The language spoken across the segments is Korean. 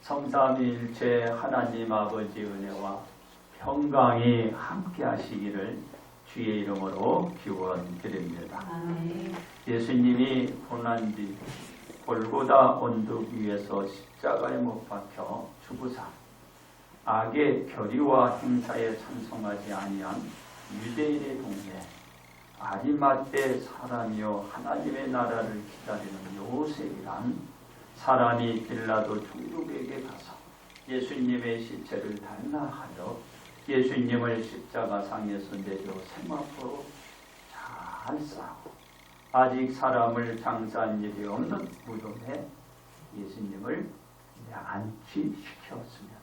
성삼위일체 하나님 아버지 은혜와 평강이 함께 하시기를 주의 이름으로 기원드립니다. 예수님이 고난뒤 골고다 언덕 위에서 십자가에 못 박혀 죽으사 악의 결의와 행사에 찬송하지 아니한 유대인의 동네 아리마떼 사람이요 하나님의 나라를 기다리는 요셉이란 사람이 빌라도 총독에게 가서 예수님의 시체를 달라하여 예수님을 십자가상에서 내려 세마포로 잘 싸고 아직 사람을 장사한 일이 없는 무덤에 예수님을 안치시켰습니다.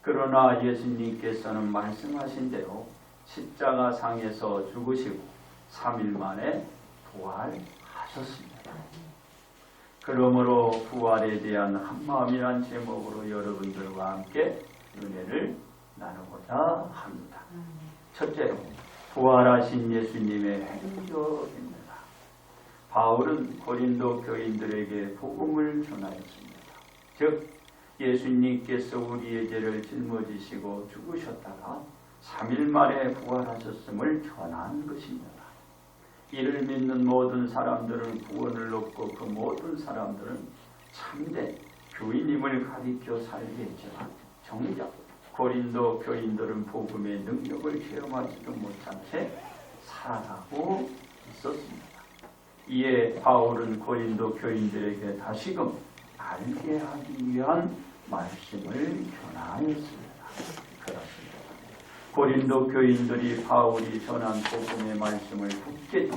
그러나 예수님께서는 말씀하신 대로 십자가상에서 죽으시고 3일 만에 부활하셨습니다. 그러므로 부활에 대한 한마음이란 제목으로 여러분들과 함께 은혜를 나누고자 합니다. 첫째로 부활하신 예수님의 행적입니다. 바울은 고린도 교인들에게 복음을 전하였습니다. 즉 예수님께서 우리의 죄를 짊어지시고 죽으셨다가 3일 만에 부활하셨음을 전한 것입니다. 이를 믿는 모든 사람들은 구원을 얻고 그 모든 사람들은 참된 교인임을 가리켜 살겠지만 정작 고린도 교인들은 복음의 능력을 체험하지도 못한 채 살아가고 있었습니다. 이에 바울은 고린도 교인들에게 다시금 알게 하기 위한 말씀을 전하였습니다. 그렇습니다. 고린도 교인들이 바울이 전한 복음의 말씀을 굳게 지키고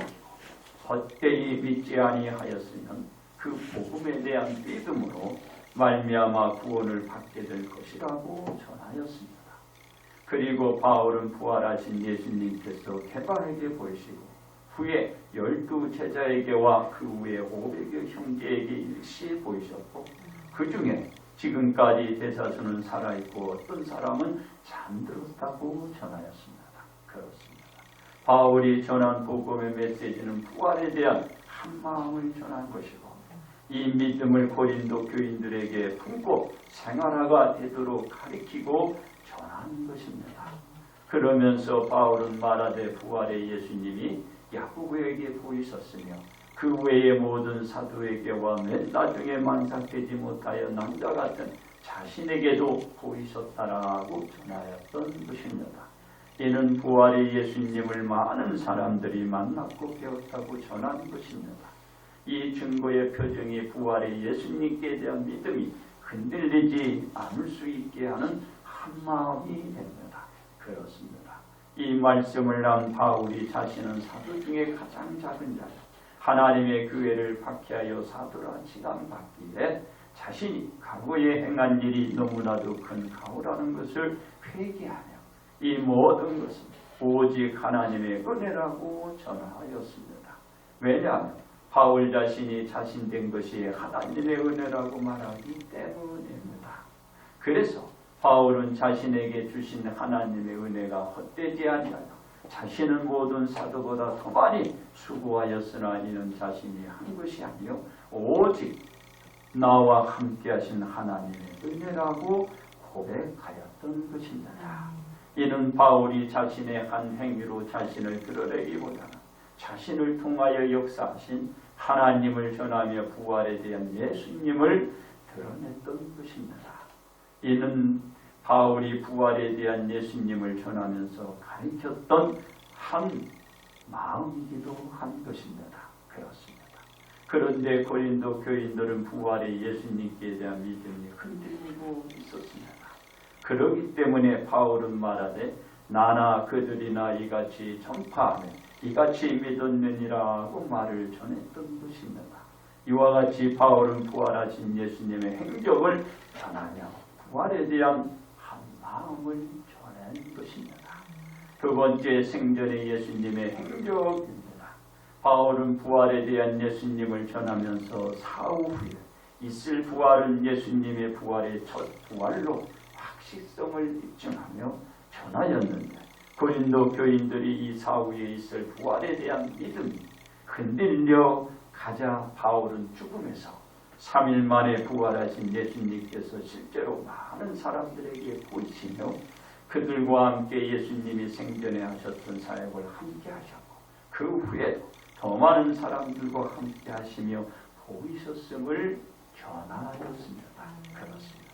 헛되이 믿지 아니하였으면 그 복음에 대한 믿음으로 말미암아 구원을 받게 될 것이라고 전하였습니다. 그리고 바울은 부활하신 예수님께서 케바에게 보이시고 후에 12 제자에게와 그 후에 500여 형제에게 일시에 보이셨고 그 중에 지금까지 대다수는 살아있고 어떤 사람은 잠들었다고 전하였습니다. 그렇습니다. 바울이 전한 복음의 메시지는 부활에 대한 한마음을 전한 것이고 이 믿음을 고린도 교인들에게 품고 생활화가 되도록 가르치고 전한 것입니다. 그러면서 바울은 말하되 부활의 예수님이 야고보에게 보이셨으며 그 외의 모든 사도에게와 맨 나중에 만삭되지 못하여 남자 같은 자신에게도 보이셨다라고 전하였던 것입니다. 이는 부활의 예수님을 많은 사람들이 만났고 배웠다고 전한 것입니다. 이 증거의 표정이 부활의 예수님께 대한 믿음이 흔들리지 않을 수 있게 하는 한마음이 됩니다. 그렇습니다. 이 말씀을 한 바울이 자신은 사도 중에 가장 작은 자요 하나님의 교회를 박해하여 사도라 지감받기에 자신이 과거에 행한 일이 너무나도 큰 가오라는 것을 회개하며 이 모든 것은 오직 하나님의 은혜라고 전하였습니다. 왜냐하면 바울 자신이 자신된 것이 하나님의 은혜라고 말하기 때문입니다. 그래서 바울은 자신에게 주신 하나님의 은혜가 헛되지 아니하여 자신은 모든 사도보다 더 많이 수고하였으나 이는 자신이 한 것이 아니요 오직 나와 함께 하신 하나님의 은혜라고 고백하였던 것입니다. 이는 바울이 자신의 한 행위로 자신을 드러내기보다는 자신을 통하여 역사하신 하나님을 전하며 부활에 대한 예수님을 드러냈던 것입니다. 이는 바울이 부활에 대한 예수님을 전하면서 가르쳤던 한 마음이기도 한 것입니다. 그렇습니다. 그런데 고린도 교인들은 부활의 예수님께 대한 믿음이 흔들리고 있었습니다. 그렇기 때문에 바울은 말하되 나나 그들이나 이같이 전파하며 이같이 믿었느니라고 말을 전했던 것입니다. 이와 같이 바울은 부활하신 예수님의 행적을 전하며 부활에 대한 한 마음을 전한 것입니다. 두 번째 생전의 예수님의 행적입니다. 바울은 부활에 대한 예수님을 전하면서 사후 후에 있을 부활은 예수님의 부활의 첫 부활로 확실성을 입증하며 전하였는데 고린도 교인들이 이 사후에 있을 부활에 대한 믿음이 흔들려 가자 바울은 죽음에서 3일 만에 부활하신 예수님께서 실제로 많은 사람들에게 보이시며 그들과 함께 예수님이 생전에 하셨던 사역을 함께 하셨고 그 후에 더 많은 사람들과 함께 하시며 보이셨음을 전하였습니다. 그렇습니다.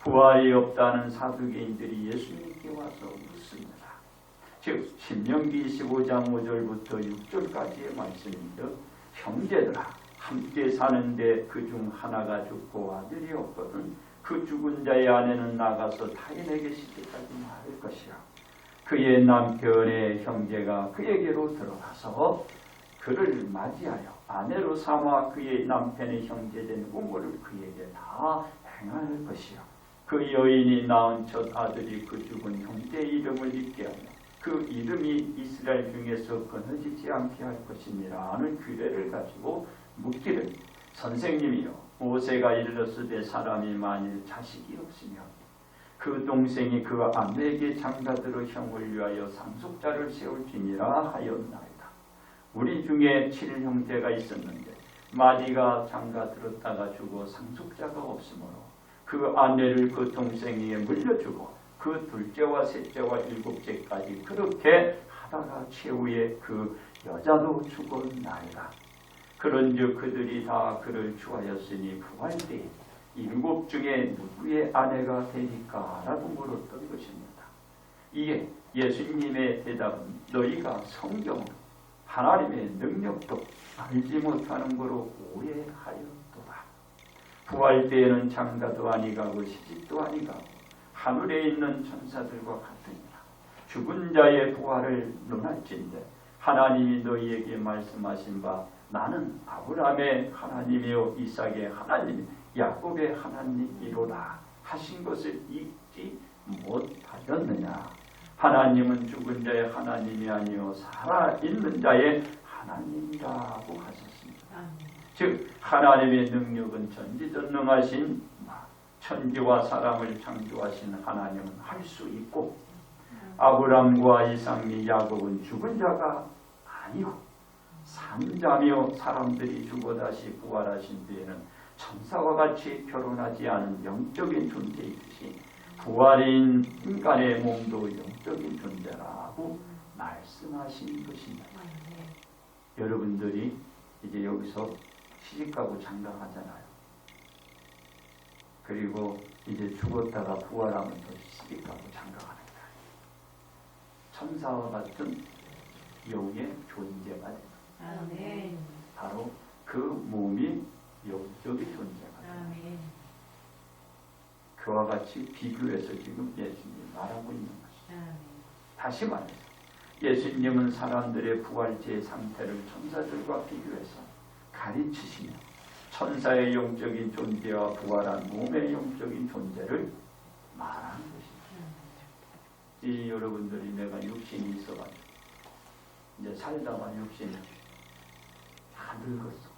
부활이 없다는 사두개인들이 예수님께 와서 묻습니다. 즉 신명기 25장 5절부터 6절까지의 말씀인데 형제들아 함께 사는데 그중 하나가 죽고 아들이 없거든 그 죽은 자의 아내는 나가서 타인에게 시집가지 말을 것이라. 그의 남편의 형제가 그에게로 들어가서 그를 맞이하여 아내로 삼아 그의 남편의 형제된 우물을 그에게 다 행할 것이요. 그 여인이 낳은 첫 아들이 그 죽은 형제의 이름을 잊게 하며 그 이름이 이스라엘 중에서 끊어지지 않게 할 것이니라 하는 규례를 가지고 묻기를 선생님이여 모세가 이르렀으되 사람이 만일 자식이 없으면 그 동생이 그 아내에게 장가들어 형을 위하여 상속자를 세울지니라 하였나이다. 우리 중에 7형제가 있었는데 마디가 장가들었다가 죽어 상속자가 없으므로 그 아내를 그 동생에게 물려주고 그 둘째와 셋째와 일곱째까지 그렇게 하다가 최후에 그 여자도 죽었나이다. 그런즉 그들이 다 그를 추하였으니 부활 때에 7 중에 누구의 아내가 되니까? 라고 물었던 것입니다. 이에 예수님의 대답은 너희가 성경으로 하나님의 능력도 알지 못하는 거로 오해하였도다. 부활 때에는 장가도 아니가고 시집도 아니가고 하늘에 있는 천사들과 같으니라. 죽은 자의 부활을 논할진대 하나님이 너희에게 말씀하신 바 나는 아브라함의 하나님이요 이삭의 하나님 야곱의 하나님이로다 하신 것을 잊지 못하였느냐. 하나님은 죽은 자의 하나님이 아니요 살아있는 자의 하나님이라고 하셨습니다. 즉 하나님의 능력은 전지전능하신 천지와 사람을 창조하신 하나님은 할 수 있고 아브람과 이삭이 야곱은 죽은 자가 아니고 산자며 사람들이 죽어 다시 부활하신 뒤에는 천사와 같이 결혼하지 않은 영적인 존재이듯이 부활인 인간의 몸도 영적인 존재라고 말씀하신 것입니다. 여러분들이 이제 여기서 시집가고 장가가잖아요. 그리고 이제 죽었다가 부활하면 또 시집가고 장가가는 거예요. 천사와 같은 영의 존재가 됩니다. 아멘. 바로 그 몸이 영적인 존재가 됩니다. 그와 같이 비교해서 지금 예수님이 말하고 있는 것입니다. 다시 말해서 예수님은 사람들의 부활체의 상태를 천사들과 비교해서 가르치시며 천사의 영적인 존재와 부활한 몸의 영적인 존재를 말하는 것입니다. 이 여러분들이 내가 육신이 있어가지고 이제 살다가 육신이 다 늙었어.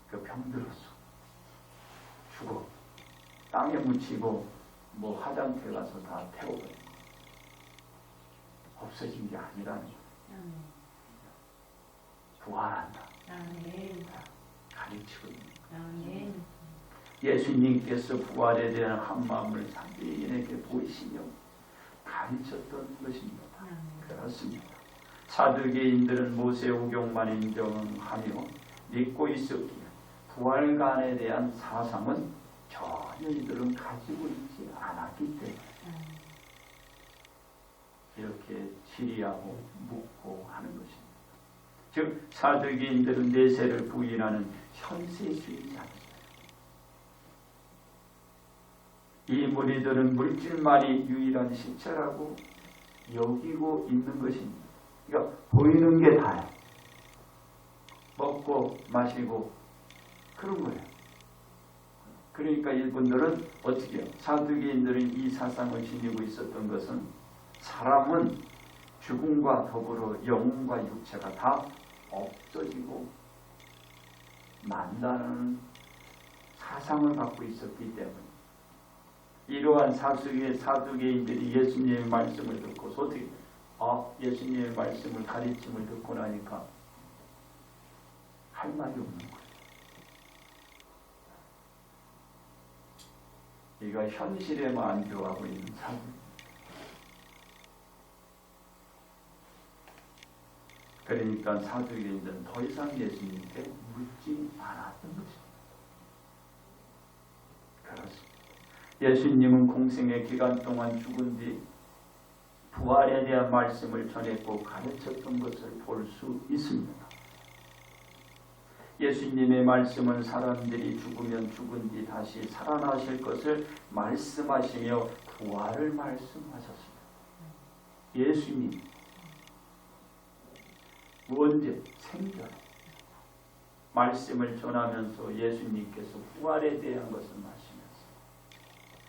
그 병들었어. 죽어. 땅에 묻히고 뭐 화장터에 가서 다 태워버려. 없어진 게 아니라는 거예요. 부활한다. 가르치고 있는 거예요. 예수님께서 부활에 대한 한마음을 사두개인에게 보이시며 가르쳤던 것입니다. 그렇습니다. 사두개인들은 모세 오경만 인정하며 믿고 있었기에 부활관에 대한 사상은 전혀 이들은 가지고 있지 않았기 때문에 이렇게 질의하고 묻고 하는 것입니다. 즉 사두개인들은 내세를 부인하는 현세주의자입니다. 이 무리들은 물질만이 유일한 실체라고 여기고 있는 것입니다. 그러니까 보이는 게 다야. 먹고 마시고 그런 거예요. 그러니까 이분들은 어떻게 해요? 사두개인들은 이 사상을 지니고 있었던 것은 사람은 죽음과 더불어 영혼과 육체가 다 없어지고 만다는 사상을 갖고 있었기 때문에 이러한 사두개인들이 예수님의 말씀을 듣고 어떻게 예수님의 말씀을 가르침을 듣고 나니까 할 말이 없는 거예요. 이가 현실에 만족하고 있는 사람. 그러니까 사두개인들은 더 이상 예수님께 묻지 않았던 것입니다. 그렇습니다. 예수님은 공생의 기간 동안 죽은 뒤 부활에 대한 말씀을 전했고 가르쳤던 것을 볼 수 있습니다. 예수님의 말씀은 사람들이 죽으면 죽은 뒤 다시 살아나실 것을 말씀하시며 부활을 말씀하셨습니다. 예수님 언제 생전 말씀을 전하면서 예수님께서 부활에 대한 것을 말씀하셨습니다.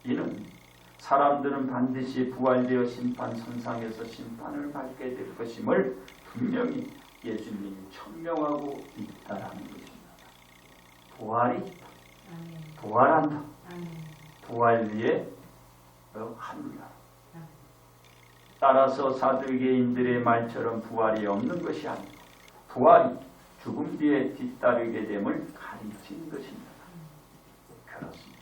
이는 사람들은 반드시 부활되어 심판선상에서 심판을 받게 될 것임을 분명히 예수님이 천명하고 있다라는 것입니다. 부활이 있다. 부활한다. 부활 위에 합니다. 따라서 사두개인들의 말처럼 부활이 없는 것이 아니고 부활이 죽음 뒤에 뒤따르게 됨을 가르친 것입니다. 그렇습니다.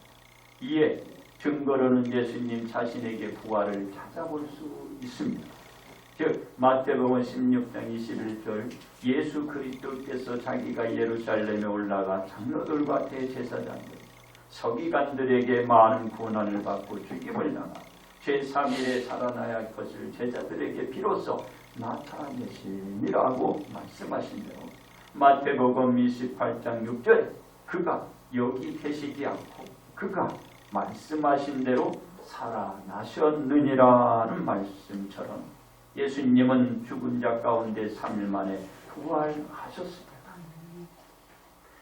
이에 증거로는 예수님 자신에게 부활을 찾아볼 수 있습니다. 즉 마태복음 16장 21절 예수 그리스도께서 자기가 예루살렘에 올라가 장로들과 대제사장들 서기관들에게 많은 고난을 받고 죽임을 당하 제3일에 살아나야 할 것을 제자들에게 비로소 나타내심이라고 말씀하신 대로 마태복음 28장 6절에 그가 여기 계시지 않고 그가 말씀하신 대로 살아나셨느니라는 말씀처럼 예수님은 죽은 자 가운데 3일 만에 부활하셨습니다.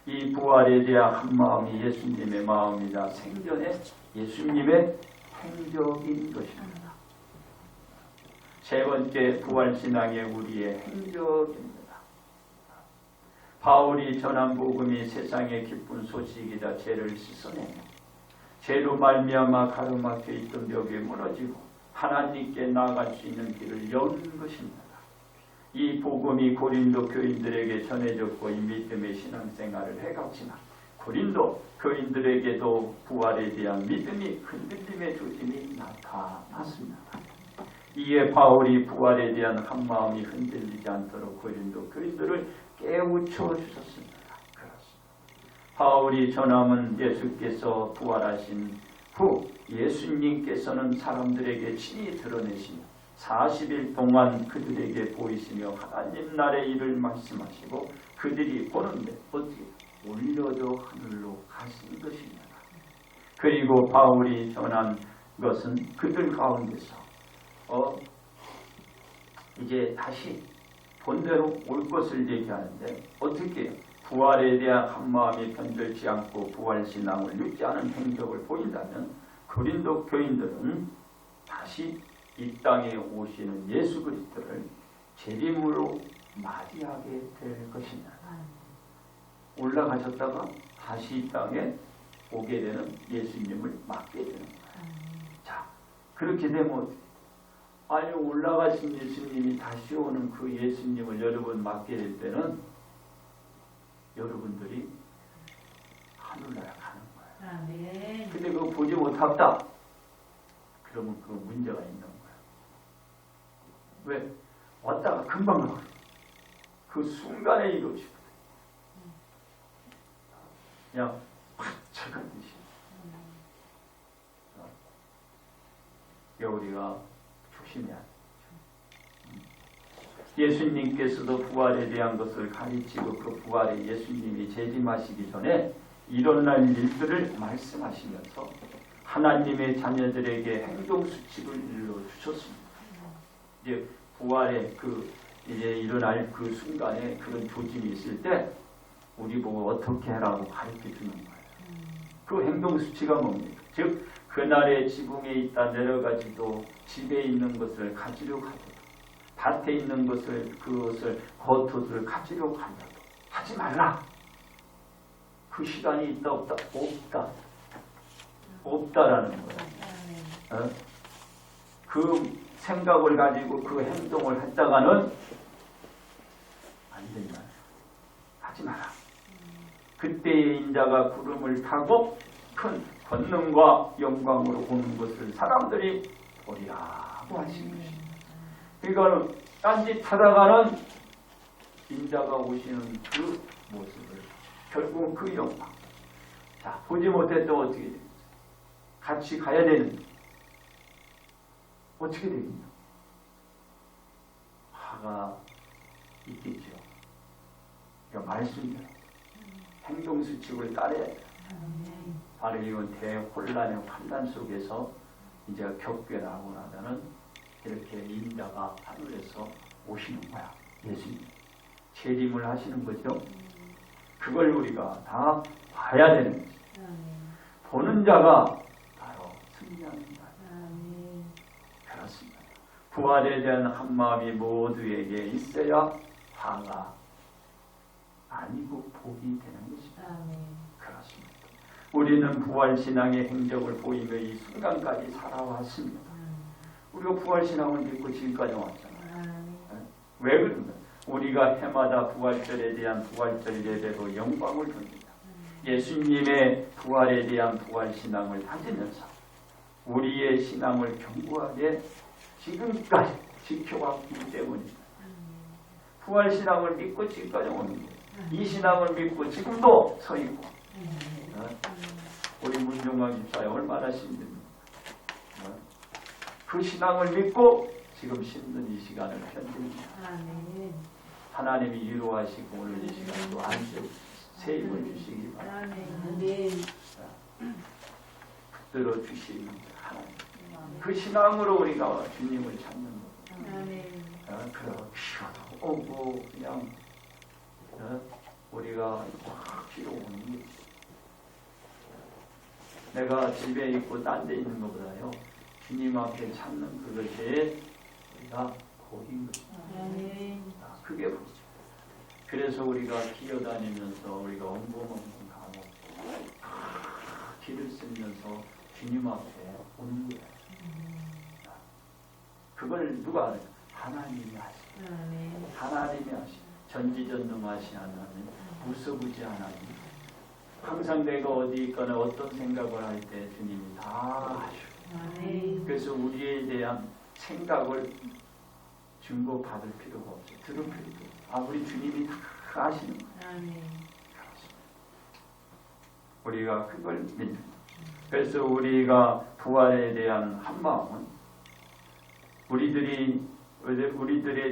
이 부활에 대한 한마음이 예수님의 마음이자 생전에 예수님의 행적인 것입니다. 세 번째 부활신앙의 우리의 행적입니다. 바울이 전한 복음이 세상의 기쁜 소식이다. 죄를 씻어내며 죄로 말미암아 가로막혀 있던 벽이 무너지고 하나님께 나아갈 수 있는 길을 여는 것입니다. 이 복음이 고린도 교인들에게 전해졌고 이 믿음의 신앙생활을 해갔지만 고린도 교인들에게도 부활에 대한 믿음이 흔들림의 조짐이 나타났습니다. 이에 바울이 부활에 대한 한마음이 흔들리지 않도록 고린도 교인들을 깨우쳐 주셨습니다. 바울이 전함은 예수께서 부활하신 후 예수님께서는 사람들에게 친히 드러내시며 40일 동안 그들에게 보이시며 하나님 나라의 일을 말씀하시고 그들이 보는데 어떻게 올려져 하늘로 가신 것입니다. 그리고 바울이 전한 것은 그들 가운데서 이제 다시 본대로 올 것을 얘기하는데 어떻게 부활에 대한 한마음이 변절치 않고 부활신앙을 믿지 않은 행적을 보인다면 고린도 교인들은 다시 이 땅에 오시는 예수 그리스도를 재림으로 맞이하게 될 것입니다. 올라가셨다가 다시 이 땅에 오게 되는 예수님을 맞게 되는 거예요. 자, 그렇게 되면 아니 올라가신 예수님이 다시 오는 그 예수님을 여러분 맞게 될 때는 여러분들이 하늘나라 가는 거예요. 아멘. 근데 그거 보지 못했다. 그러면 그 문제가 있는 거예요. 왜? 왔다가 금방 가요. 그 순간에 이루어지거든. 그냥 박차 같듯이. 우리가 조심해야 돼. 예수님께서도 부활에 대한 것을 가르치고 그 부활에 예수님이 재림하시기 전에 일어날 일들을 말씀하시면서 하나님의 자녀들에게 행동 수칙을 일러주셨습니다. 이제 부활에 이제 일어날 그 순간에 그런 조짐이 있을 때 우리 보고 어떻게 하라고 가르쳐 주는 거예요. 그 행동 수칙가 뭡니까? 즉 그날의 지붕에 있다 내려가지도 집에 있는 것을 가지려고 하도록 밭에 있는 그것을 겉옷을 가지려고 한다고 하지 말라. 그 시간이 있다 없다? 없다라는 거예요. 그 생각을 가지고 그 행동을 했다가는 안 된다. 하지 마라. 그때의 인자가 구름을 타고 큰 권능과 영광으로 오는 것을 사람들이 보리라고 하신 것입니다. 그러니까 딴짓하다가는 인자가 오시는 그 모습을, 결국은 그 영광. 자, 보지 못했던 어떻게 됩니까? 같이 가야 되는 어떻게 됩니까? 화가 있겠죠. 그러니까 말씀대로 행동수칙을 따라야 돼요. 바로 이건 대혼란의 환란 속에서 이제 격변하고 나서는 이렇게 인자가 하늘에서 오시는 거야. 예수님 재림을 하시는 거죠. 그걸 우리가 다 봐야 되는 거죠. 보는 자가 바로 승리합니다. 그렇습니다. 부활에 대한 한마음이 모두에게 있어야 화가 아니고 복이 되는 것입니다. 그렇습니다. 우리는 부활신앙의 행적을 보이며 이 순간까지 살아왔습니다. 우리가 부활신앙을 믿고 지금까지 왔잖아요. 왜 그런가? 우리가 해마다 부활절에 대한 부활절 예배로 영광을 돌립니다. 예수님의 부활에 대한 부활신앙을 다지면서 우리의 신앙을 견고하게 지금까지 지켜왔기 때문입니다. 부활신앙을 믿고 지금까지 오는 거예요. 이 신앙을 믿고 지금도 서 있고. 우리 문종광 집사에 얼마나 힘듭니까? 그 신앙을 믿고 지금 힘든 이 시간을 견딥니다. 하나님이 위로하시고 오늘 이 시간도 안수 새 힘을 주시기 바랍니다. 붙들어 주시는 하나님. 그 신앙으로 우리가 주님을 찾는 것. 그럼 쉬어도 오고 그냥 우리가 확 쉬어오는 게 내가 집에 있고 딴 데 있는 것보다요 주님 앞에 찾는 그것에 우리가 복인 것입니다. 그게 복이죠. 그래서 우리가 기어다니면서 우리가 엉벙엉벙 가고 길을 쓰면서 주님 앞에 오는 거예요. 그걸 누가 알아요? 하나님이 하시고 하나님이 하시고 전지전능하신 하나님, 무서부지하나님. 항상 내가 어디 있거나 어떤 생각을 할 때 주님이 다 하시고 그래서 우리에 대한 생각을 증거받을 필요가 없어요. 들을 필요도 없어요. 우리 주님이 다 아시는 거예요. 우리가 그걸 믿는 거예요. 그래서 우리가 부활에 대한 한마음은 우리들의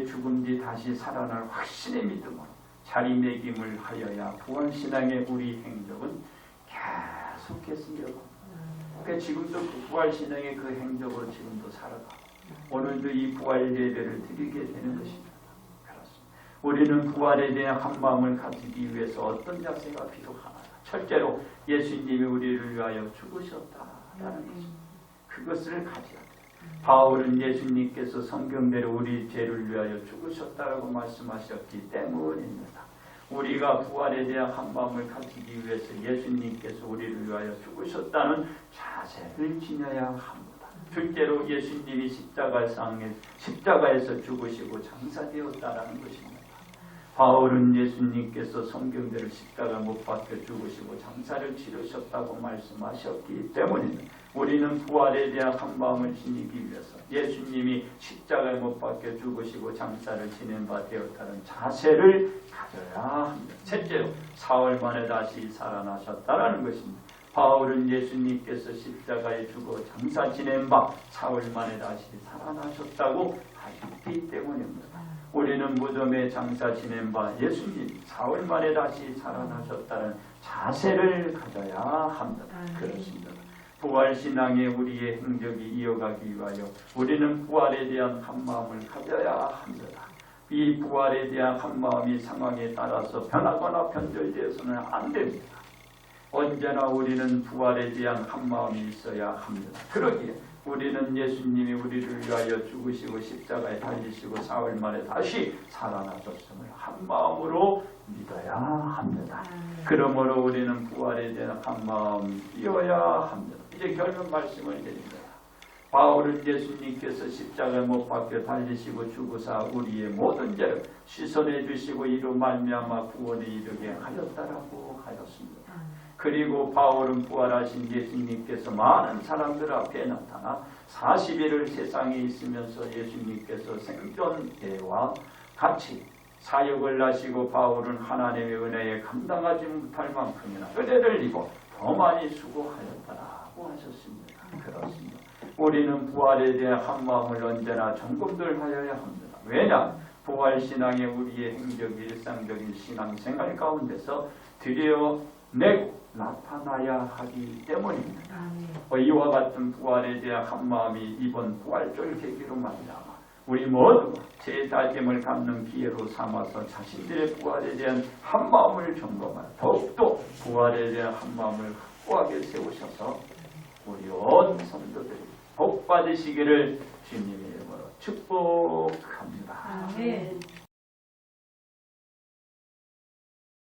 죽은 뒤 다시 살아날 확신의 믿음으로 자리매김을 하여야 부활신앙의 우리 행적은 계속했으며 그러니까 지금도 그 부활신앙의 그 행적으로 지금도 살아가 오늘도 이 부활 예배를 드리게 되는 것입니다. 그렇습니다. 우리는 부활에 대한 한마음을 가지기 위해서 어떤 자세가 필요하나? 첫째로 예수님이 우리를 위하여 죽으셨다라는 것입니다. 그것을 가져야 돼요. 바울은 예수님께서 성경대로 우리 죄를 위하여 죽으셨다라고 말씀하셨기 때문입니다. 우리가 부활에 대한 한마음을 가지기 위해서 예수님께서 우리를 위하여 죽으셨다는 자세를 지녀야 합니다. 둘째로 예수님이 십자가에서 죽으시고 장사되었다라는 것입니다. 바울은 예수님께서 성경대로 십자가 못 박혀 죽으시고 장사를 치르셨다고 말씀하셨기 때문입니다. 우리는 부활에 대한 한마음을 지니기 위해서 예수님이 십자가에 못 박혀 죽으시고 장사를 지낸 바 되었다는 자세를 가져야 합니다. 셋째로 사흘 만에 다시 살아나셨다는 것입니다. 바울은 예수님께서 십자가에 죽어 장사 지낸 바 사흘 만에 다시 살아나셨다고 하셨기 때문입니다. 우리는 무덤에 장사 지낸 바 예수님 사흘 만에 다시 살아나셨다는 자세를 가져야 합니다. 그렇습니다. 부활신앙의 우리의 행적이 이어가기 위하여 우리는 부활에 대한 한마음을 가져야 합니다. 이 부활에 대한 한마음이 상황에 따라서 변하거나 변절되어서는 안 됩니다. 언제나 우리는 부활에 대한 한마음이 있어야 합니다. 그러기에 우리는 예수님이 우리를 위하여 죽으시고 십자가에 달리시고 사흘 만에 다시 살아나셨음을 한마음으로 믿어야 합니다. 그러므로 우리는 부활에 대한 한마음이어야 합니다. 이제 결론 말씀을 드립니다. 바울은 예수님께서 십자가에 못 박혀 달리시고 죽으사 우리의 모든 죄를 씻어내 주시고 이로 말미암아 구원에 이르게 하였다라고 하였습니다. 그리고 바울은 부활하신 예수님께서 많은 사람들 앞에 나타나 40일을 세상에 있으면서 예수님께서 생존대와 같이 사역을 하시고 바울은 하나님의 은혜에 감당하지 못할 만큼이나 은혜를 입어 더 많이 수고하였다라고 하셨습니다. 그렇습니다. 우리는 부활에 대한 한마음을 언제나 점검들 하여야 합니다. 왜냐? 부활신앙의 우리의 행적 일상적인 신앙생활 가운데서 드러내고 나타나야 하기 때문입니다. 이와 같은 부활에 대한 한마음이 이번 부활절 계기로 말미암아 우리 모두가 재다짐을 갖는 기회로 삼아서 자신들의 부활에 대한 한마음을 점검하여 더욱더 부활에 대한 한마음을 확고하게 세우셔서 우리 온 성도들이 복 받으시기를 주님의 이름으로 축복합니다. 아멘.